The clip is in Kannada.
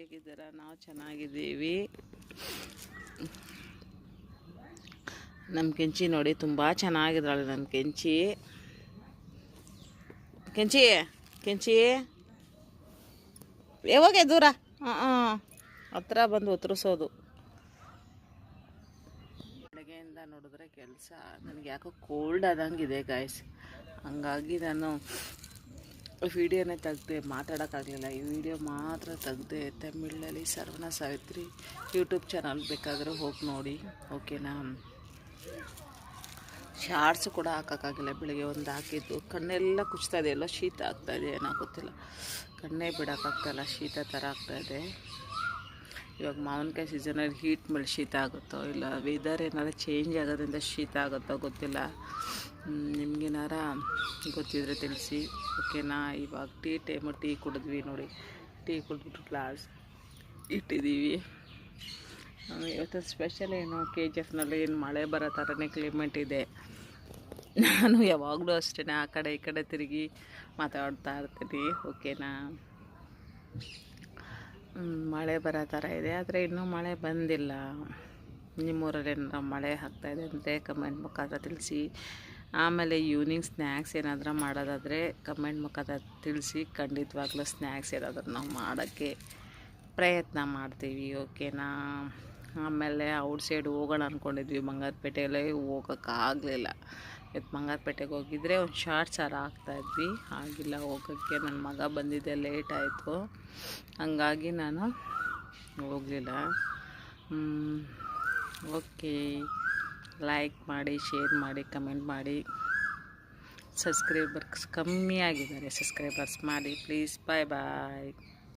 ಹೇಗಿದ್ದೀರಾ? ನಾವು ಚೆನ್ನಾಗಿದ್ದೀವಿ. ನಮ್ಮ ಕೆಂಚಿ ನೋಡಿ ತುಂಬ ಚೆನ್ನಾಗಿದ್ದಾಳೆ. ನನ್ನ ಕೆಂಚಿ ಕೆಂಚಿ ಕೆಂಚಿ ಯಾವಾಗ ದೂರ ಹತ್ರ ಬಂದು ಒತ್ತರಿಸೋದು. ಬೆಳಗ್ಗೆಯಿಂದ ನೋಡಿದ್ರೆ ಕೆಲಸ ನನಗೆ ಯಾಕೋ ಕೋಲ್ಡ್ ಆದಂಗಿದೆ ಗಾಯ್ಸ್. ಹಂಗಾಗಿ ನಾನು ವಿಡಿಯೋನೇ ತೆಗ್ದೆ, ಮಾತಾಡೋಕ್ಕಾಗಲಿಲ್ಲ. ಈ ವಿಡಿಯೋ ಮಾತ್ರ ತೆಗ್ದೆ ತಮಿಳಲ್ಲಿ ಸರ್ವಣ ಸಾವಿತ್ರಿ ಯೂಟ್ಯೂಬ್ ಚಾನಲ್ ಬೇಕಾದರೂ ಹೋಗಿ ನೋಡಿ, ಓಕೆನಾ. ಶಾರ್ಟ್ಸ್ ಕೂಡ ಹಾಕೋಕ್ಕಾಗಿಲ್ಲ. ಬೆಳಗ್ಗೆ ಒಂದು ಹಾಕಿದ್ದು ಕಣ್ಣೆಲ್ಲ ಕುಚ್ತಾಯಿದೆ, ಎಲ್ಲ ಶೀತ ಆಗ್ತಾಯಿದೆ, ಏನೋ ಗೊತ್ತಿಲ್ಲ. ಕಣ್ಣೇ ಬಿಡೋಕ್ಕಾಗ್ತಾಯಿಲ್ಲ, ಶೀತ ಥರ ಆಗ್ತಾಯಿದೆ. ಇವಾಗ ಮಾವಿನಕಾಯಿ ಸೀಸನಲ್ಲಿ ಹೀಟ್ ಮೇಲೆ ಶೀತ ಆಗುತ್ತೋ ಇಲ್ಲ ವೆದರ್ ಏನಾರು ಚೇಂಜ್ ಆಗೋದ್ರಿಂದ ಶೀತ ಆಗುತ್ತೋ ಗೊತ್ತಿಲ್ಲ. ನಿಮಗೇನಾರ ಗೊತ್ತಿದ್ರೆ ತಿಳಿಸಿ, ಓಕೆನಾ. ಇವಾಗ ಟೀ ಕುಡಿದ್ವಿ ನೋಡಿ. ಟೀ ಕುಡಿದ್ಬಿಟ್ಟು ಗ್ಲಾಸ್ ಇಟ್ಟಿದ್ದೀವಿ. ಇವತ್ತು ಸ್ಪೆಷಲ್ ಏನು, KGF ಏನು ಮಳೆ ಬರೋ ಥರನೇ ಕ್ಲೈಮೇಟ್ ಇದೆ. ನಾನು ಯಾವಾಗಲೂ ಅಷ್ಟೇ ಆ ಕಡೆ ಈ ಕಡೆ ತಿರುಗಿ ಮಾತಾಡ್ತಾ ಇರ್ತೀನಿ, ಓಕೆನಾ. ಮಳೆ ಬರೋ ಥರ ಇದೆ, ಆದರೆ ಇನ್ನೂ ಮಳೆ ಬಂದಿಲ್ಲ. ನಿಮ್ಮೂರಲ್ಲಿ ಏನಾರ ಮಳೆ ಆಗ್ತಾಯಿದೆ ಅಂದರೆ ಕಮೆಂಟ್ ಮುಖಾಂತರ ತಿಳಿಸಿ. ಆಮೇಲೆ ಈವ್ನಿಂಗ್ ಸ್ನ್ಯಾಕ್ಸ್ ಏನಾದರೂ ಮಾಡೋದಾದರೆ ಕಮೆಂಟ್ ಮುಖಾಂತರ ತಿಳಿಸಿ. ಖಂಡಿತವಾಗ್ಲೂ ಸ್ನ್ಯಾಕ್ಸ್ ಏನಾದರೂ ನಾವು ಮಾಡೋಕ್ಕೆ ಪ್ರಯತ್ನ ಮಾಡ್ತೀವಿ, ಓಕೆನಾ. ಆಮೇಲೆ ಔಟ್ ಸೈಡ್ ಹೋಗೋಣ ಅಂದ್ಕೊಂಡಿದ್ವಿ, ಬಂಗಾರಪೇಟೆಯಲ್ಲೇ ಹೋಗೋಕ್ಕಾಗಲಿಲ್ಲ. ಇವತ್ತು ಬಂಗಾರಪೇಟೆಗೆ ಹೋಗಿದ್ದರೆ ಒಂದು ಶಾರ್ಟ್ಸ್ ಹಾಕ್ತಾಯಿದ್ವಿ, ಆಗಿಲ್ಲ ಹೋಗೋಕ್ಕೆ. ನನ್ನ ಮಗ ಬಂದಿದ್ದೆ ಲೇಟ್ ಆಯಿತು, ಹಂಗಾಗಿ ನಾನು ಹೋಗಲಿಲ್ಲ. ಓಕೆ, ಲೈಕ್ ಮಾಡಿ, ಶೇರ್ ಮಾಡಿ, ಕಮೆಂಟ್ ಮಾಡಿ. ಸಬ್ಸ್ಕ್ರೈಬರ್ಸ್ ಕಮ್ಮಿ ಆಗಿದ್ದಾರೆ, ಸಬ್ಸ್ಕ್ರೈಬರ್ಸ್ ಮಾಡಿ ಪ್ಲೀಸ್. ಬಾಯ್ ಬಾಯ್.